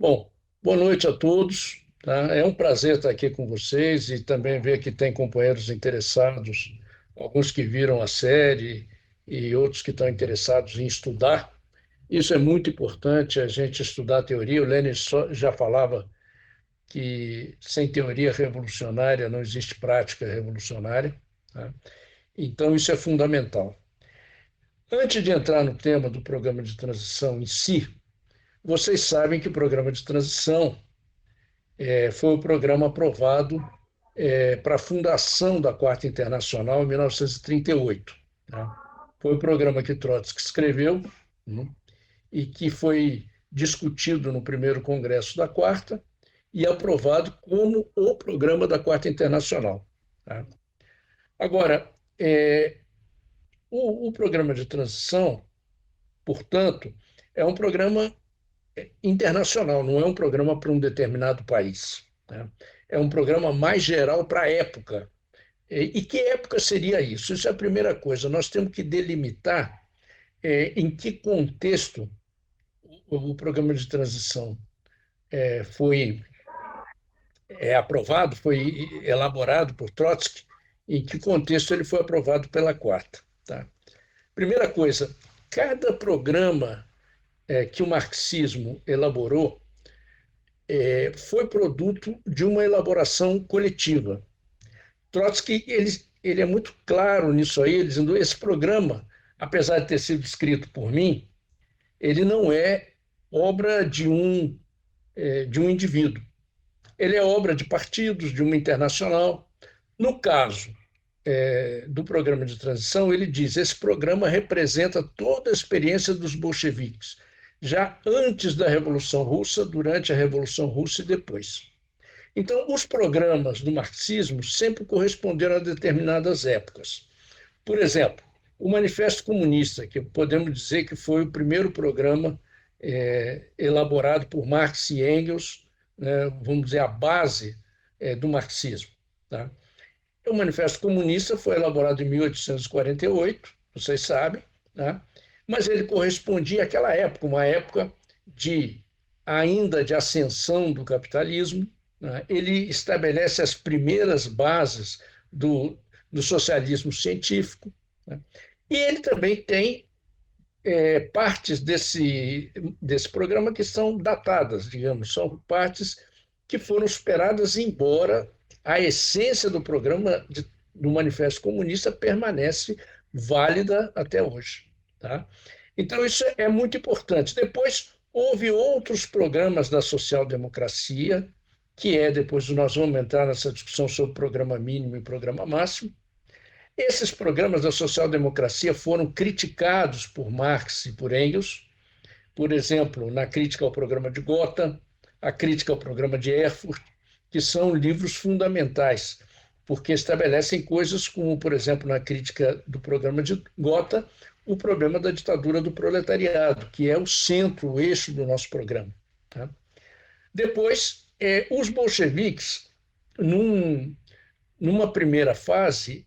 Bom, boa noite a todos. Tá? É um prazer estar aqui com vocês e também ver que tem companheiros interessados, alguns que viram a série e outros que estão interessados em estudar. Isso é muito importante, a gente estudar a teoria. O Lenin já falava que sem teoria revolucionária não existe prática revolucionária. Tá? Então, isso é fundamental. Antes de entrar no tema do programa de transição em si, vocês sabem que o programa de transição foi o programa aprovado para a fundação da Quarta Internacional em 1938. Né? Foi o programa que Trotsky escreveu, né? E que foi discutido no primeiro congresso da Quarta e aprovado como o programa da Quarta Internacional. Tá? Agora, o programa de transição, portanto, é um programa internacional, não é um programa para um determinado país. Né? É um programa mais geral para a época. E que época seria isso? Isso é a primeira coisa. Nós temos que delimitar em que contexto o programa de transição foi aprovado, foi elaborado por Trotsky, em que contexto ele foi aprovado pela Quarta. Tá? Primeira coisa, cada programa que o marxismo elaborou foi produto de uma elaboração coletiva. Trotsky ele é muito claro nisso aí, dizendo esse programa, apesar de ter sido escrito por mim, ele não é obra de um indivíduo. Ele é obra de partidos, de uma internacional. No caso do programa de transição, ele diz: esse programa representa toda a experiência dos bolcheviques, já antes da Revolução Russa, durante a Revolução Russa e depois. Então, os programas do marxismo sempre corresponderam a determinadas épocas. Por exemplo, o Manifesto Comunista, que podemos dizer que foi o primeiro programa elaborado por Marx e Engels, né, vamos dizer, a base do marxismo. Tá? O Manifesto Comunista foi elaborado em 1848, vocês sabem, né? Mas ele correspondia àquela época, uma época de ainda de ascensão do capitalismo. Né? Ele estabelece as primeiras bases do socialismo científico. Né? E ele também tem partes desse programa que são datadas, digamos, são partes que foram superadas, embora a essência do programa do Manifesto Comunista permanece válida até hoje. Tá? Então, isso é muito importante. Depois, houve outros programas da social-democracia, depois nós vamos entrar nessa discussão sobre programa mínimo e programa máximo. Esses programas da social-democracia foram criticados por Marx e por Engels, por exemplo, na crítica ao programa de Gotha, a crítica ao programa de Erfurt, que são livros fundamentais, porque estabelecem coisas como, por exemplo, na crítica do programa de Gotha, o problema da ditadura do proletariado, que é o centro, o eixo do nosso programa. Tá? Depois, os bolcheviques, numa primeira fase,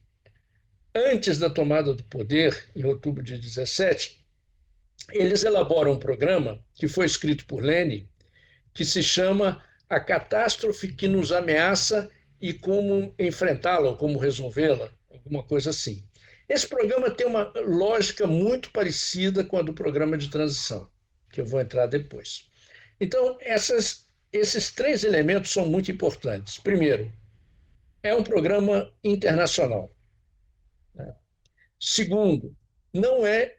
antes da tomada do poder, em outubro de 17, eles elaboram um programa que foi escrito por Lenin, que se chama A Catástrofe que nos ameaça e como enfrentá-la ou como resolvê-la, alguma coisa assim. Esse programa tem uma lógica muito parecida com a do programa de transição, que eu vou entrar depois. Então, esses três elementos são muito importantes. Primeiro, é um programa internacional. Segundo, não é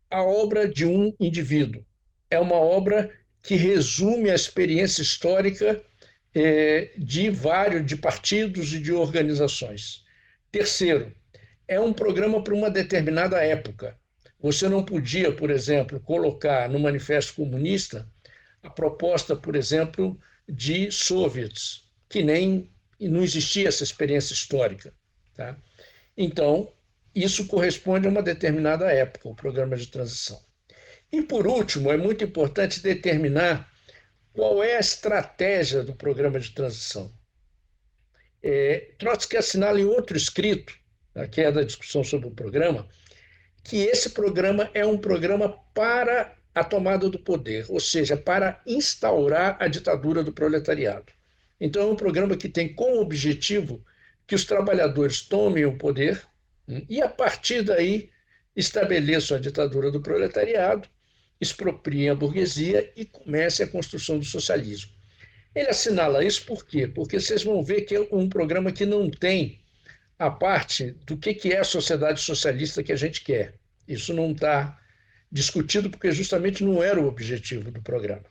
a obra de um indivíduo. É uma obra que resume a experiência histórica de partidos e de organizações. Terceiro, é um programa para uma determinada época. Você não podia, por exemplo, colocar no Manifesto Comunista a proposta, por exemplo, de soviets, que nem não existia essa experiência histórica. Tá? Então, isso corresponde a uma determinada época, o programa de transição. E, por último, é muito importante determinar qual é a estratégia do programa de transição. Trotsky assinala em outro escrito, que é da discussão sobre o programa, que esse programa é um programa para a tomada do poder, ou seja, para instaurar a ditadura do proletariado. Então, é um programa que tem como objetivo que os trabalhadores tomem o poder e, a partir daí, estabeleçam a ditadura do proletariado, expropriem a burguesia e comece a construção do socialismo. Ele assinala isso por quê? Porque vocês vão ver que é um programa que não tem a parte do que é a sociedade socialista que a gente quer. Isso não está discutido porque justamente não era o objetivo do programa.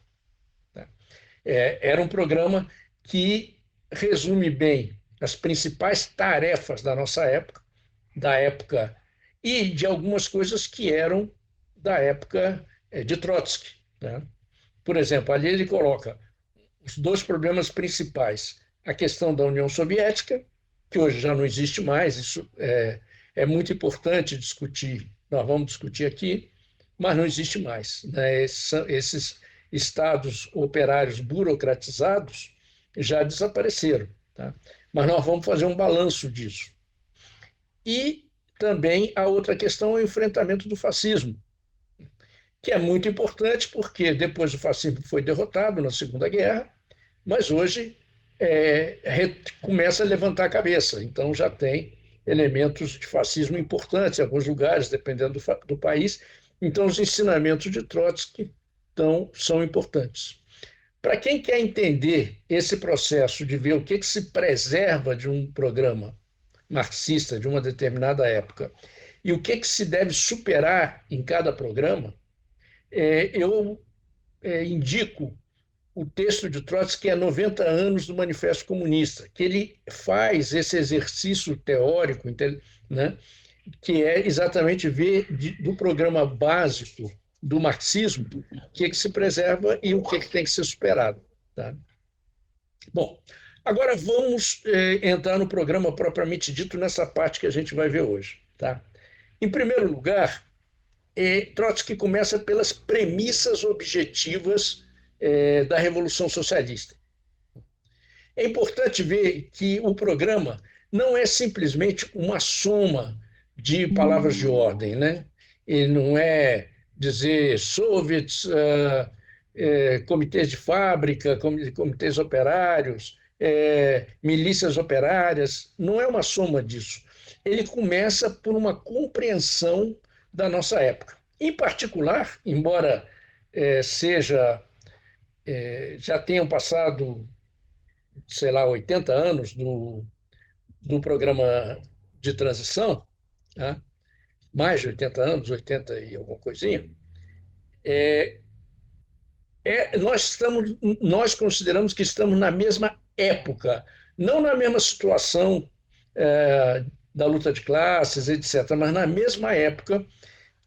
Era um programa que resume bem as principais tarefas da época e de algumas coisas que eram da época de Trotsky. Né? Por exemplo, ali ele coloca os dois problemas principais: a questão da União Soviética, que hoje já não existe mais, isso é muito importante discutir, nós vamos discutir aqui, mas não existe mais. Né? Esses estados operários burocratizados já desapareceram. Tá? Mas nós vamos fazer um balanço disso. E também a outra questão é o enfrentamento do fascismo, que é muito importante porque depois o fascismo foi derrotado na Segunda Guerra, mas hoje começa a levantar a cabeça. Então já tem elementos de fascismo importantes em alguns lugares, dependendo do país. Então os ensinamentos de Trotsky são importantes. Para quem quer entender esse processo de ver o que se preserva de um programa marxista de uma determinada época e o que se deve superar em cada programa, eu indico o texto de Trotsky, que é 90 anos do Manifesto Comunista, que ele faz esse exercício teórico, né, que é exatamente ver do programa básico do marxismo o que se preserva e o que tem que ser superado. Tá? Bom, agora vamos entrar no programa propriamente dito, nessa parte que a gente vai ver hoje. Tá? Em primeiro lugar, Trotsky começa pelas premissas objetivas da Revolução Socialista. É importante ver que o programa não é simplesmente uma soma de palavras de ordem, né? Ele não é dizer soviets, comitês de fábrica, comitês operários, milícias operárias. Não é uma soma disso. Ele começa por uma compreensão da nossa época. Em particular, embora já tenham passado, sei lá, 80 anos do programa de transição, né? Mais de 80 anos, 80 e alguma coisinha, nós consideramos que estamos na mesma época, não na mesma situação da luta de classes, etc., mas na mesma época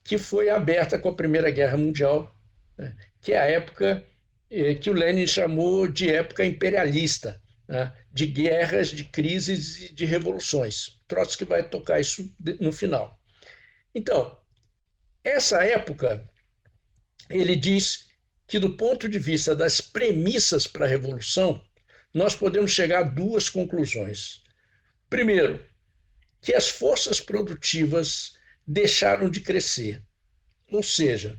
que foi aberta com a Primeira Guerra Mundial, né? Que é a época que o Lenin chamou de época imperialista, né? De guerras, de crises e de revoluções. Trotsky vai tocar isso no final. Então, essa época, ele diz que, do ponto de vista das premissas para a revolução, nós podemos chegar a duas conclusões. Primeiro, que as forças produtivas deixaram de crescer. Ou seja,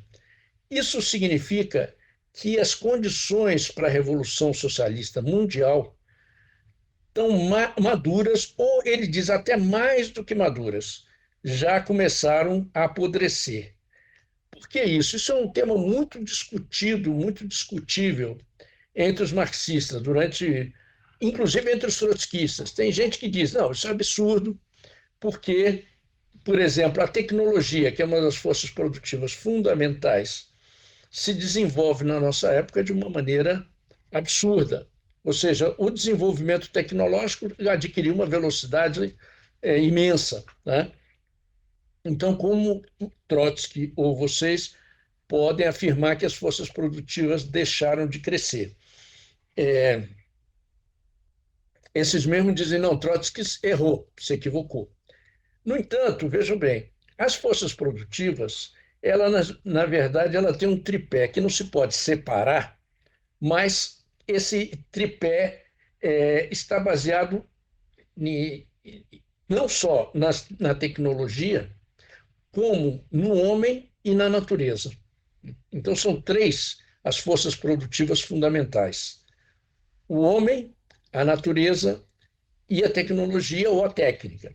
isso significa que as condições para a Revolução Socialista Mundial estão maduras, ou ele diz até mais do que maduras, já começaram a apodrecer. Por que isso? Isso é um tema muito discutido, muito discutível entre os marxistas, inclusive entre os trotskistas. Tem gente que diz, não, isso é absurdo, porque, por exemplo, a tecnologia, que é uma das forças produtivas fundamentais, se desenvolve na nossa época de uma maneira absurda. Ou seja, o desenvolvimento tecnológico adquiriu uma velocidade imensa. Né? Então, como Trotsky ou vocês podem afirmar que as forças produtivas deixaram de crescer? Esses mesmos dizem, não, Trotsky errou, se equivocou. No entanto, vejam bem, as forças produtivas, na verdade, ela tem um tripé que não se pode separar, mas esse tripé está baseado não só na tecnologia, como no homem e na natureza. Então, são três as forças produtivas fundamentais: o homem, a natureza e a tecnologia ou a técnica.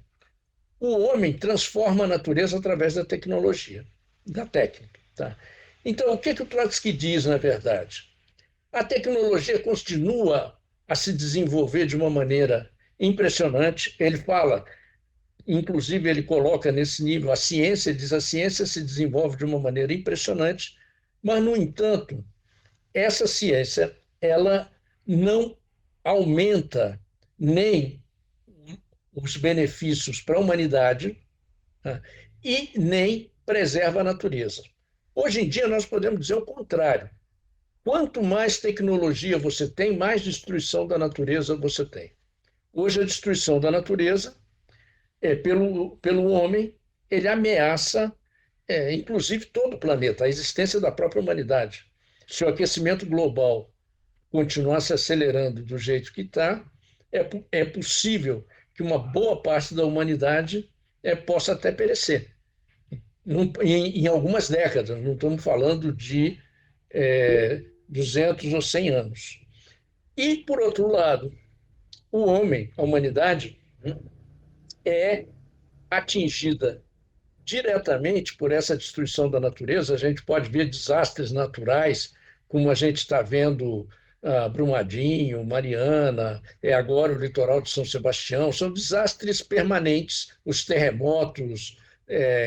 O homem transforma a natureza através da tecnologia, da técnica. Tá? Então, o que o Trotsky diz, na verdade? A tecnologia continua a se desenvolver de uma maneira impressionante. Ele fala, inclusive, ele coloca nesse nível a ciência, ele diz a ciência se desenvolve de uma maneira impressionante, mas, no entanto, essa ciência ela não aumenta nem os benefícios para a humanidade, né, e nem preserva a natureza. Hoje em dia, nós podemos dizer o contrário. Quanto mais tecnologia você tem, mais destruição da natureza você tem. Hoje, a destruição da natureza pelo homem, ele ameaça, inclusive, todo o planeta, a existência da própria humanidade. Se o aquecimento global continuar se acelerando do jeito que está, é possível que uma boa parte da humanidade possa até perecer. Em algumas décadas, não estamos falando de 200 ou 100 anos. E, por outro lado, o homem, a humanidade, é atingida diretamente por essa destruição da natureza. A gente pode ver desastres naturais, como a gente está vendo Brumadinho, Mariana, agora o litoral de São Sebastião, são desastres permanentes. Os terremotos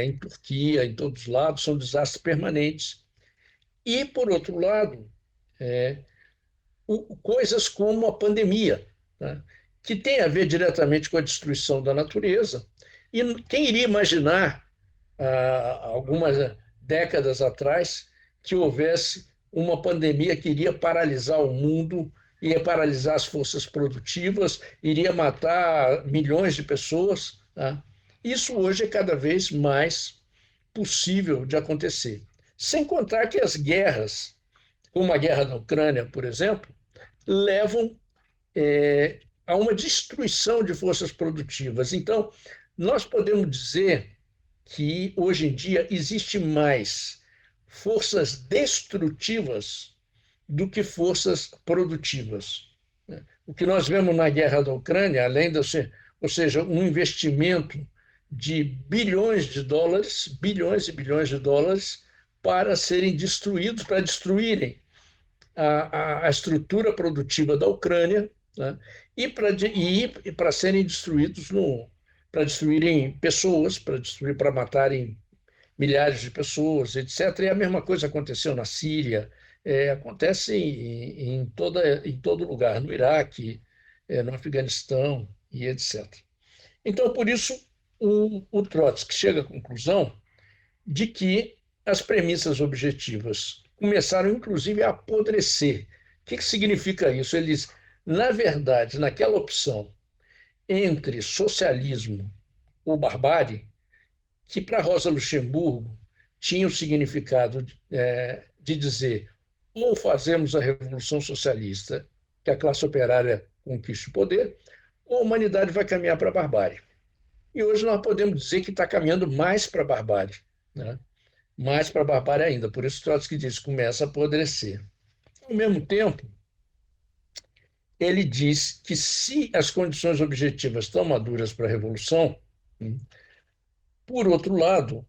em Turquia, em todos os lados, são desastres permanentes. E, por outro lado, coisas como a pandemia, né, que tem a ver diretamente com a destruição da natureza. E quem iria imaginar, algumas décadas atrás, que houvesse uma pandemia que iria paralisar o mundo, ia paralisar as forças produtivas, iria matar milhões de pessoas, tá? Isso hoje é cada vez mais possível de acontecer. Sem contar que as guerras, como a guerra da Ucrânia, por exemplo, levam a uma destruição de forças produtivas. Então, nós podemos dizer que, hoje em dia, existe mais forças destrutivas do que forças produtivas. O que nós vemos na guerra da Ucrânia, além de ou seja, um investimento de bilhões de dólares, bilhões e bilhões de dólares, para serem destruídos, para destruírem a estrutura produtiva da Ucrânia, né, e para serem destruídos, para destruírem pessoas, para matarem milhares de pessoas, etc. E a mesma coisa aconteceu na Síria, acontece em todo lugar, no Iraque, no Afeganistão e etc. Então, por isso, o Trotsky chega à conclusão de que as premissas objetivas começaram, inclusive, a apodrecer. O que significa isso? Eles, na verdade, naquela opção entre socialismo ou barbárie, que para Rosa Luxemburgo tinha o significado de dizer: ou fazemos a revolução socialista, que a classe operária conquiste o poder, ou a humanidade vai caminhar para a barbárie. E hoje nós podemos dizer que está caminhando mais para a barbárie, né? Mais para a barbárie ainda. Por isso, Trotsky diz: começa a apodrecer. Ao mesmo tempo, ele diz que, se as condições objetivas estão maduras para a revolução, por outro lado,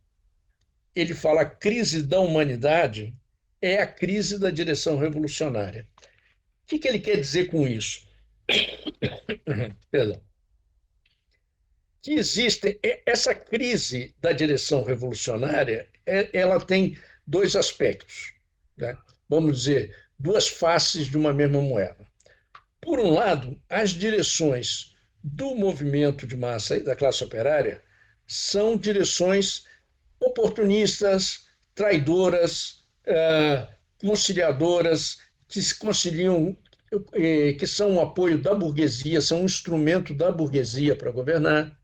ele fala: a crise da humanidade é a crise da direção revolucionária. O que ele quer dizer com isso? Perdão. Que existe essa crise da direção revolucionária, ela tem dois aspectos, né? Vamos dizer, duas faces de uma mesma moeda. Por um lado, as direções do movimento de massa e da classe operária são direções oportunistas, traidoras, conciliadoras, que se conciliam, que são o apoio da burguesia, são um instrumento da burguesia para governar.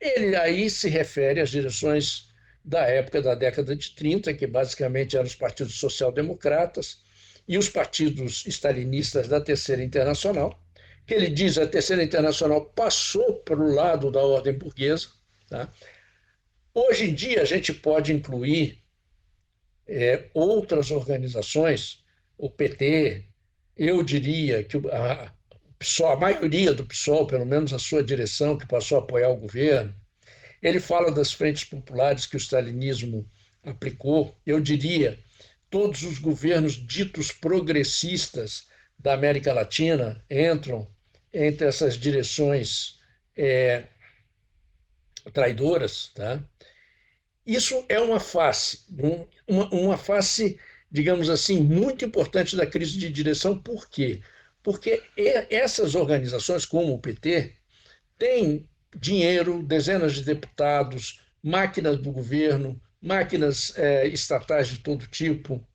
Ele aí se refere às direções da época da década de 30, que basicamente eram os partidos social-democratas e os partidos stalinistas da Terceira Internacional, que ele diz: a Terceira Internacional passou para o lado da ordem burguesa. Tá? Hoje em dia, a gente pode incluir outras organizações, o PT, eu diria que a maioria do PSOL, pelo menos a sua direção, que passou a apoiar o governo, ele fala das frentes populares que o stalinismo aplicou. Eu diria, todos os governos ditos progressistas da América Latina entram entre essas direções traidoras. Tá? Isso é uma face, digamos assim, muito importante da crise de direção. Por quê? Porque essas organizações, como o PT, têm dinheiro, dezenas de deputados, máquinas do governo, máquinas estatais de todo tipo,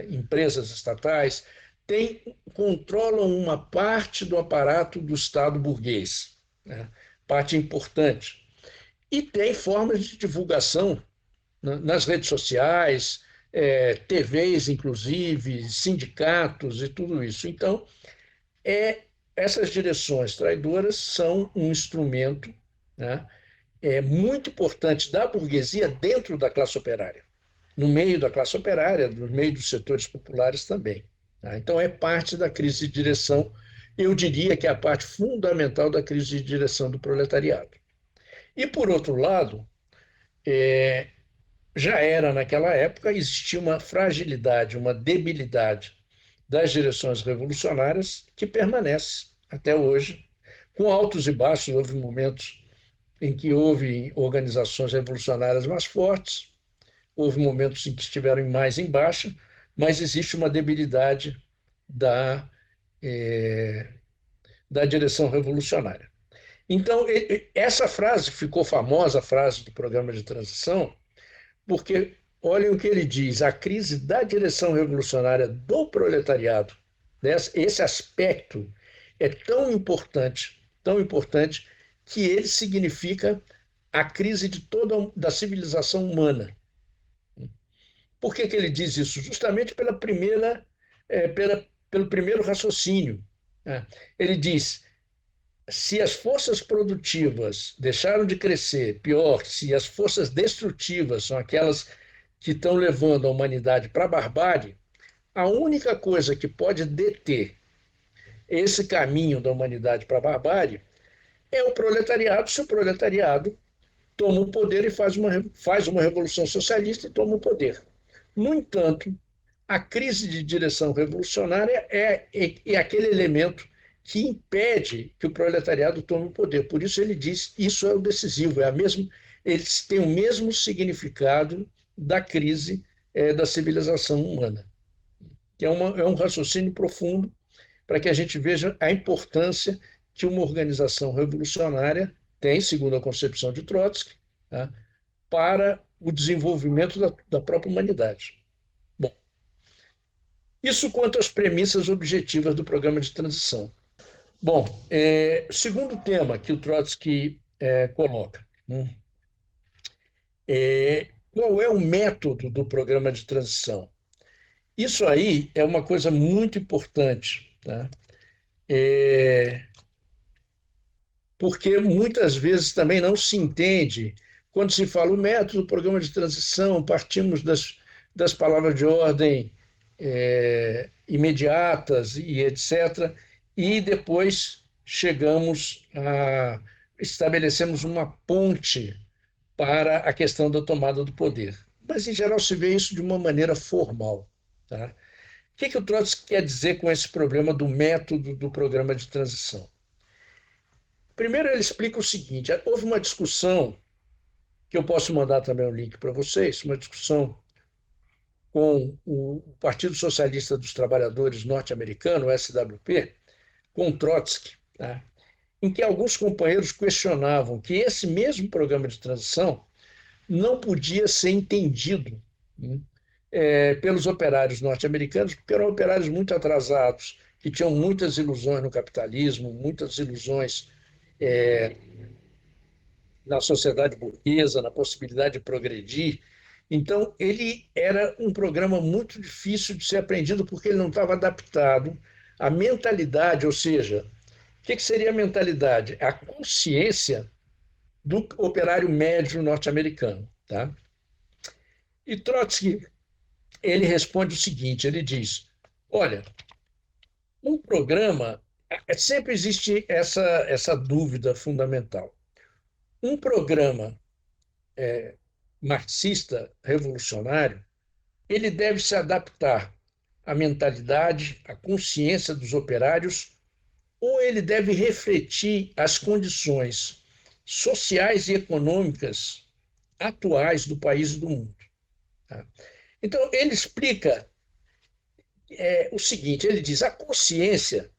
empresas estatais, controlam uma parte do aparato do Estado burguês, né? Parte importante. E tem formas de divulgação nas redes sociais, TVs, inclusive, sindicatos e tudo isso. Então, essas direções traidoras são um instrumento, né, muito importante da burguesia dentro da classe operária, no meio da classe operária, no meio dos setores populares também. Tá? Então, é parte da crise de direção, eu diria que é a parte fundamental da crise de direção do proletariado. E, por outro lado, já era naquela época, existia uma fragilidade, uma debilidade das direções revolucionárias que permanece até hoje, com altos e baixos. Houve momentos em que houve organizações revolucionárias mais fortes, houve momentos em que estiveram mais em baixa, mas existe uma debilidade da direção revolucionária. Então, essa frase ficou famosa, a frase do programa de transição, porque olhem o que ele diz: a crise da direção revolucionária do proletariado, esse aspecto é tão importante, que ele significa a crise de toda da civilização humana. Por que ele diz isso? Justamente pelo primeiro raciocínio. Né? Ele diz: se as forças produtivas deixaram de crescer, pior, se as forças destrutivas são aquelas que estão levando a humanidade para a barbárie, a única coisa que pode deter esse caminho da humanidade para a barbárie é o proletariado, se o proletariado toma o poder e faz uma revolução socialista e toma o poder. No entanto, a crise de direção revolucionária é aquele elemento que impede que o proletariado tome o poder. Por isso ele diz: isso é o decisivo, eles têm o mesmo significado da crise da civilização humana. Que é um raciocínio profundo para que a gente veja a importância que uma organização revolucionária tem, segundo a concepção de Trotsky, tá, para o desenvolvimento da própria humanidade. Bom, isso quanto às premissas objetivas do programa de transição. Bom, segundo tema que o Trotsky coloca, né, qual é o método do programa de transição? Isso aí é uma coisa muito importante, tá? Porque muitas vezes também não se entende, quando se fala o método do programa de transição, partimos das palavras de ordem imediatas e etc., e depois estabelecemos uma ponte para a questão da tomada do poder. Mas, em geral, se vê isso de uma maneira formal. Tá? O que o Trotsky quer dizer com esse problema do método do programa de transição? Primeiro, ele explica o seguinte: houve uma discussão, que eu posso mandar também o link para vocês, uma discussão com o Partido Socialista dos Trabalhadores norte-americano, o SWP, com Trotsky, tá? Em que alguns companheiros questionavam que esse mesmo programa de transição não podia ser entendido, né, pelos operários norte-americanos, porque eram operários muito atrasados, que tinham muitas ilusões no capitalismo, muitas ilusões na sociedade burguesa, na possibilidade de progredir. Então, ele era um programa muito difícil de ser aprendido, porque ele não estava adaptado à mentalidade, ou seja, o que seria a mentalidade? A consciência do operário médio norte-americano. Tá? E Trotsky ele responde o seguinte: ele diz, olha, um programa, sempre existe essa dúvida fundamental. Um programa marxista revolucionário, ele deve se adaptar à mentalidade, à consciência dos operários, ou ele deve refletir as condições sociais e econômicas atuais do país e do mundo. Tá? Então, ele explica o seguinte, ele diz, a consciência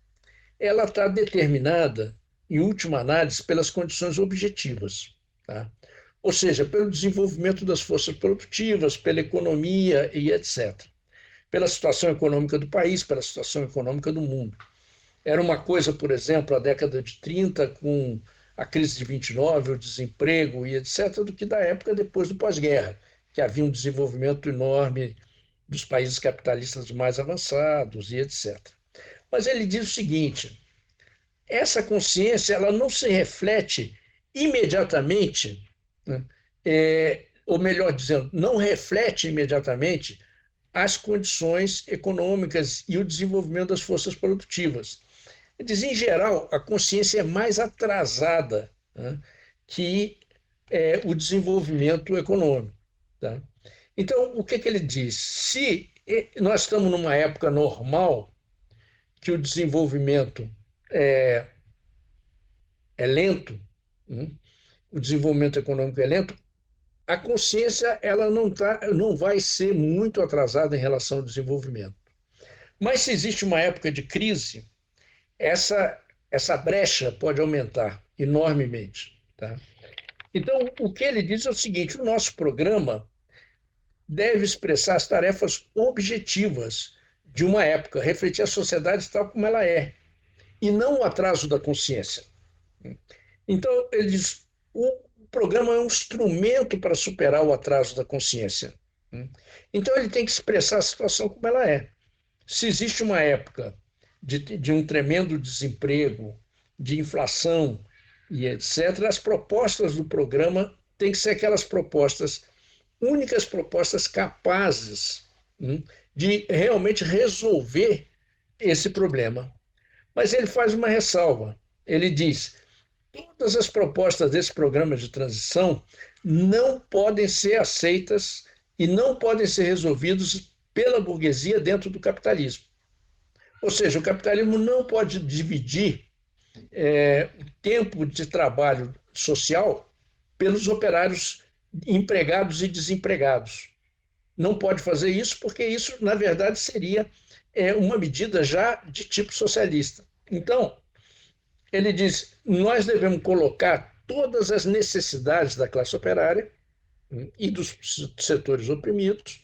ela está determinada, em última análise, pelas condições objetivas. Tá? Ou seja, pelo desenvolvimento das forças produtivas, pela economia e etc. Pela situação econômica do país, pela situação econômica do mundo. Era uma coisa, por exemplo, a década de 30, com a crise de 29, o desemprego e etc., do que da época depois do pós-guerra, que havia um desenvolvimento enorme dos países capitalistas mais avançados e etc. Mas ele diz o seguinte, essa consciência ela não se reflete imediatamente, né? Ou melhor dizendo, não reflete imediatamente as condições econômicas e o desenvolvimento das forças produtivas. Ele diz, em geral, a consciência é mais atrasada, né, que o desenvolvimento econômico. Tá? Então, o que ele diz? Se nós estamos numa época normal, que o desenvolvimento é lento, né? O desenvolvimento econômico é lento, a consciência ela não vai ser muito atrasada em relação ao desenvolvimento. Mas se existe uma época de crise, essa brecha pode aumentar enormemente. Tá? Então, o que ele diz é o seguinte, o nosso programa deve expressar as tarefas objetivas de uma época, refletir a sociedade tal como ela é, e não o atraso da consciência. Então, ele diz, o programa é um instrumento para superar o atraso da consciência. Então, ele tem que expressar a situação como ela é. Se existe uma época de um tremendo desemprego, de inflação e etc., as propostas do programa têm que ser aquelas propostas, únicas propostas capazes de realmente resolver esse problema. Mas ele faz uma ressalva. Ele diz, todas as propostas desse programa de transição não podem ser aceitas e não podem ser resolvidas pela burguesia dentro do capitalismo. Ou seja, o capitalismo não pode dividir o tempo de trabalho social pelos operários empregados e desempregados. Não pode fazer isso porque isso, na verdade, seria uma medida já de tipo socialista. Então, ele diz, nós devemos colocar todas as necessidades da classe operária e dos setores oprimidos,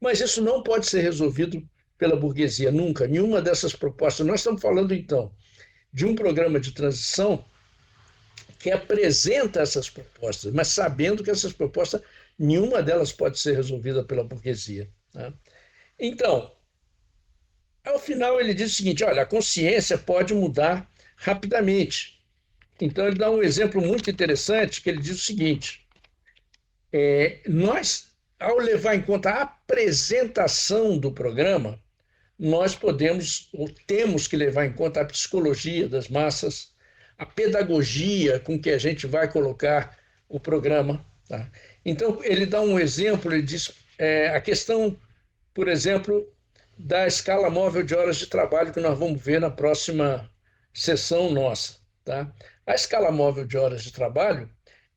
mas isso não pode ser resolvido pela burguesia, nunca. Nenhuma dessas propostas. Nós estamos falando, então, de um programa de transição que apresenta essas propostas, mas sabendo que essas propostas, nenhuma delas pode ser resolvida pela burguesia. Tá? Então, ao final, ele diz o seguinte, olha, a consciência pode mudar rapidamente. Então, ele dá um exemplo muito interessante, que ele diz o seguinte, nós, ao levar em conta a apresentação do programa, nós podemos, ou temos que levar em conta a psicologia das massas, a pedagogia com que a gente vai colocar o programa. Tá? Então, ele dá um exemplo, ele diz a questão, por exemplo, da escala móvel de horas de trabalho que nós vamos ver na próxima sessão nossa. Tá? A escala móvel de horas de trabalho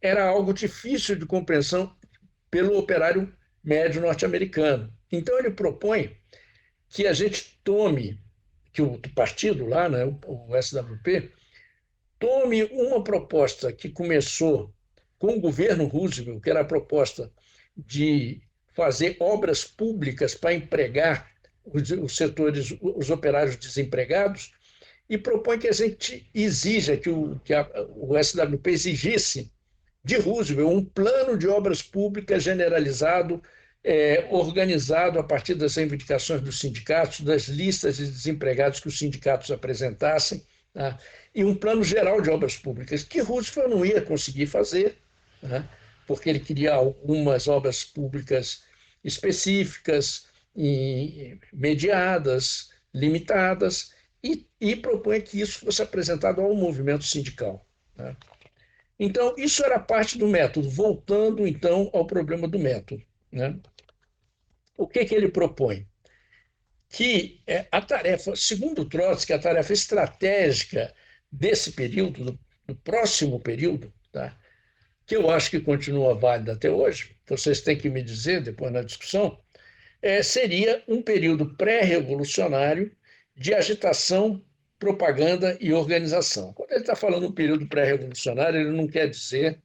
era algo difícil de compreensão pelo operário médio norte-americano. Então, ele propõe que a gente tome, que o partido lá, né, o SWP, tome uma proposta que começou com o governo Roosevelt, que era a proposta de fazer obras públicas para empregar os setores, os operários desempregados, e propõe que a gente exija, que o SWP exigisse de Roosevelt um plano de obras públicas generalizado, organizado a partir das reivindicações dos sindicatos, das listas de desempregados que os sindicatos apresentassem, tá? E um plano geral de obras públicas, que Roosevelt não ia conseguir fazer, tá? Porque ele queria algumas obras públicas específicas, mediadas, limitadas, e propõe que isso fosse apresentado ao movimento sindical. Tá? Então, isso era parte do método. Voltando, então, ao problema do método. Né? O que ele propõe? Que a tarefa, segundo Trotsky, a tarefa estratégica desse período, do próximo período, tá? Que eu acho que continua válida até hoje, vocês têm que me dizer depois na discussão, seria um período pré-revolucionário de agitação, propaganda e organização. Quando ele está falando um período pré-revolucionário, ele não quer dizer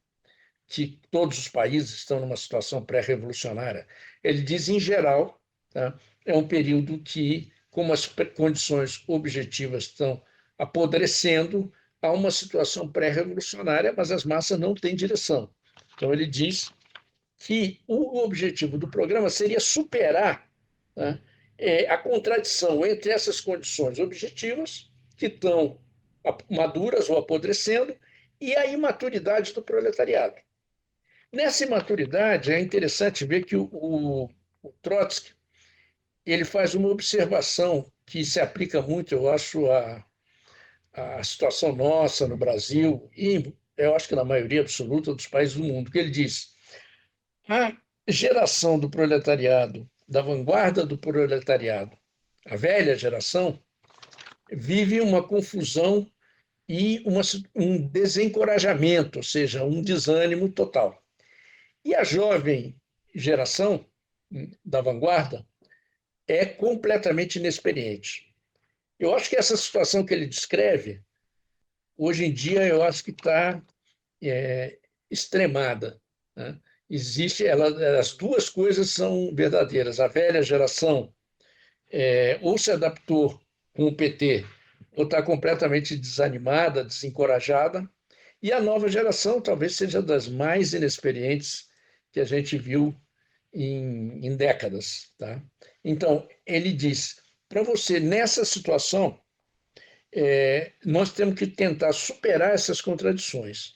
que todos os países estão numa situação pré-revolucionária. Ele diz, em geral, tá? É um período que, como as condições objetivas estão apodrecendo, há uma situação pré-revolucionária, mas as massas não têm direção. Então, ele diz que o objetivo do programa seria superar, né, a contradição entre essas condições objetivas, que estão maduras ou apodrecendo, e a imaturidade do proletariado. Nessa imaturidade, é interessante ver que o Trotsky ele faz uma observação que se aplica muito, eu acho, à situação nossa no Brasil e eu acho que na maioria absoluta dos países do mundo, que ele diz: a geração do proletariado, da vanguarda do proletariado, a velha geração, vive uma confusão e um desencorajamento, ou seja, um desânimo total. E a jovem geração da vanguarda é completamente inexperiente. Eu acho que essa situação que ele descreve, hoje em dia, eu acho que está extremada. Né? As duas coisas são verdadeiras. A velha geração ou se adaptou com o PT, ou está completamente desanimada, desencorajada, e a nova geração talvez seja das mais inexperientes que a gente viu em décadas. Tá? Então, ele diz, para você, nessa situação, nós temos que tentar superar essas contradições.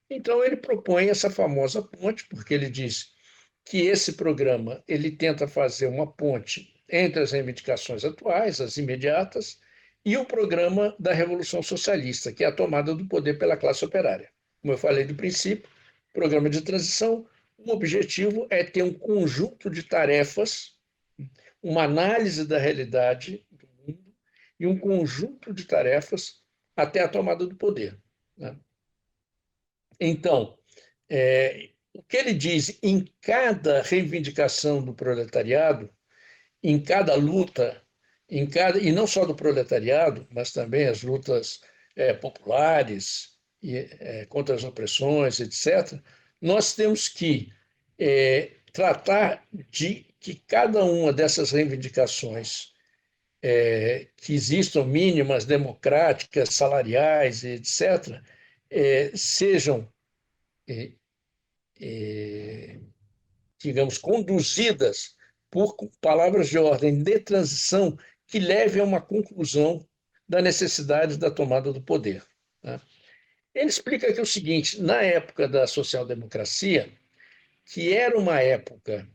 Então, ele propõe essa famosa ponte, porque ele diz que esse programa ele tenta fazer uma ponte entre as reivindicações atuais, as imediatas, e o programa da Revolução Socialista, que é a tomada do poder pela classe operária. Como eu falei do princípio, programa de transição, o objetivo é ter um conjunto de tarefas, uma análise da realidade do mundo e um conjunto de tarefas até a tomada do poder. Né? Então, o que ele diz em cada reivindicação do proletariado, em cada luta, e não só do proletariado, mas também as lutas populares contra as opressões, etc., nós temos que tratar de que cada uma dessas reivindicações que existam, mínimas, democráticas, salariais, etc., sejam, digamos, conduzidas por palavras de ordem de transição que levem a uma conclusão da necessidade da tomada do poder. Né? Ele explica aqui o seguinte: na época da social-democracia, que era uma época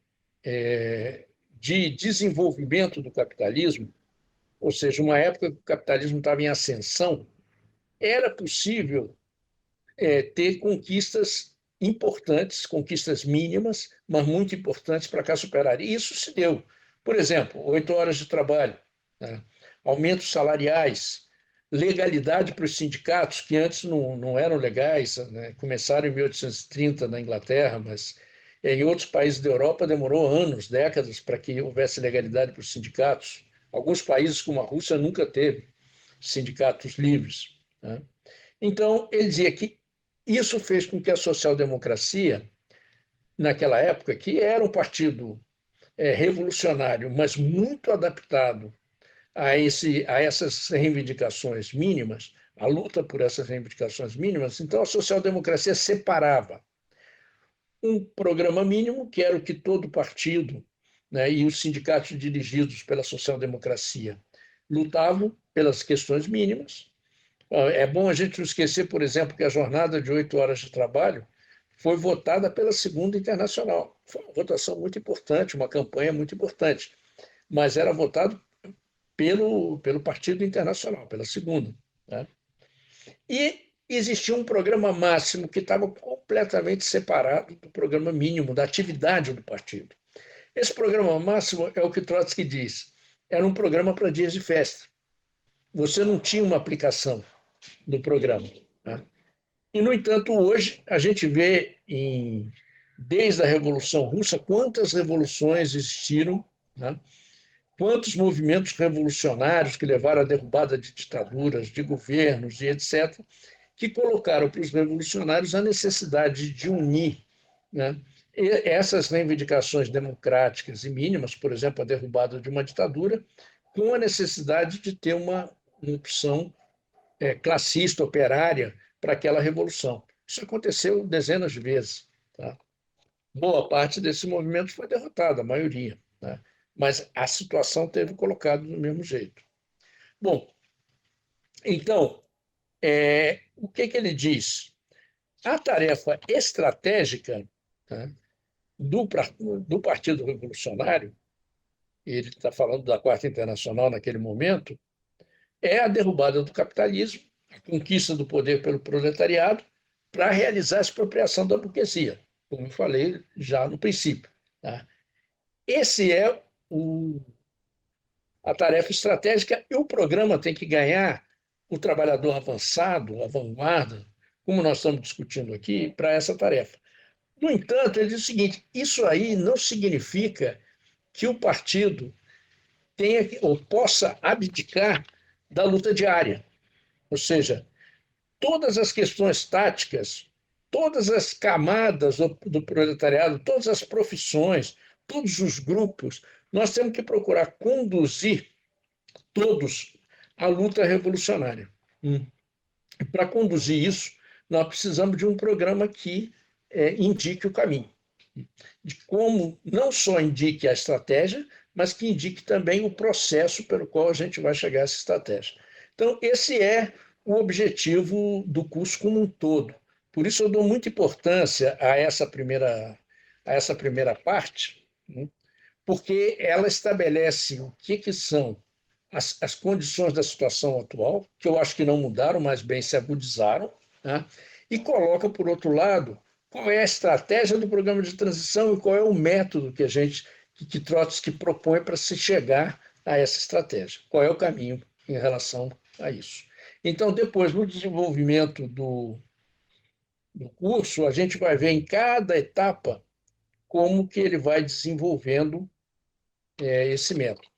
de desenvolvimento do capitalismo, ou seja, uma época que o capitalismo estava em ascensão, era possível ter conquistas importantes, conquistas mínimas, mas muito importantes para a classe operária. E isso se deu. Por exemplo, 8 horas de trabalho, né? Aumentos salariais, legalidade para os sindicatos, que antes não eram legais, né? Começaram em 1830 na Inglaterra, mas em outros países da Europa demorou anos, décadas, para que houvesse legalidade para os sindicatos. Alguns países, como a Rússia, nunca teve sindicatos livres. Né? Então, ele dizia que isso fez com que a social-democracia, naquela época, que era um partido revolucionário, mas muito adaptado a essas reivindicações mínimas, a luta por essas reivindicações mínimas, então a social-democracia separava um programa mínimo, que era o que todo partido, né, e os sindicatos dirigidos pela social-democracia lutavam pelas questões mínimas. É bom a gente não esquecer, por exemplo, que a jornada de 8 horas de trabalho foi votada pela Segunda Internacional. Foi uma votação muito importante, uma campanha muito importante. mas era votado pelo Partido Internacional, pela segunda. Né? E existia um programa máximo que estava completamente separado do programa mínimo, da atividade do partido. Esse programa máximo é o que Trotsky diz, era um programa para dias de festa. Você não tinha uma aplicação do programa. Né? E, no entanto, hoje a gente vê, desde a Revolução Russa, quantas revoluções existiram, né? Quantos movimentos revolucionários que levaram à derrubada de ditaduras, de governos e etc., que colocaram para os revolucionários a necessidade de unir, né, essas reivindicações democráticas e mínimas, por exemplo, a derrubada de uma ditadura, com a necessidade de ter uma opção classista, operária, para aquela revolução. Isso aconteceu dezenas de vezes. Tá? Boa parte desse movimento foi derrotada, a maioria. Né? Mas a situação teve colocado do mesmo jeito. Bom, então, o que ele diz? A tarefa estratégica, né, do Partido Revolucionário, ele está falando da Quarta Internacional naquele momento, é a derrubada do capitalismo, a conquista do poder pelo proletariado, para realizar a expropriação da burguesia, como eu falei já no princípio. Tá? Esse é a tarefa estratégica e o programa tem que ganhar o trabalhador avançado, a vanguarda, como nós estamos discutindo aqui, para essa tarefa. No entanto, ele diz o seguinte: isso aí não significa que o partido tenha ou possa abdicar da luta diária. Ou seja, todas as questões táticas, todas as camadas do proletariado, todas as profissões, todos os grupos, nós temos que procurar conduzir todos à luta revolucionária. E para conduzir isso, nós precisamos de um programa que indique o caminho, de como não só indique a estratégia, mas que indique também o processo pelo qual a gente vai chegar a essa estratégia. Então, esse é o objetivo do curso como um todo. Por isso, eu dou muita importância a essa primeira parte, né? Porque ela estabelece o que são as condições da situação atual, que eu acho que não mudaram, mas bem se agudizaram, né? E coloca, por outro lado, qual é a estratégia do programa de transição e qual é o método que Trotsky propõe para se chegar a essa estratégia, qual é o caminho em relação a isso. Então, depois, no desenvolvimento do curso, a gente vai ver em cada etapa como que ele vai desenvolvendo esse método.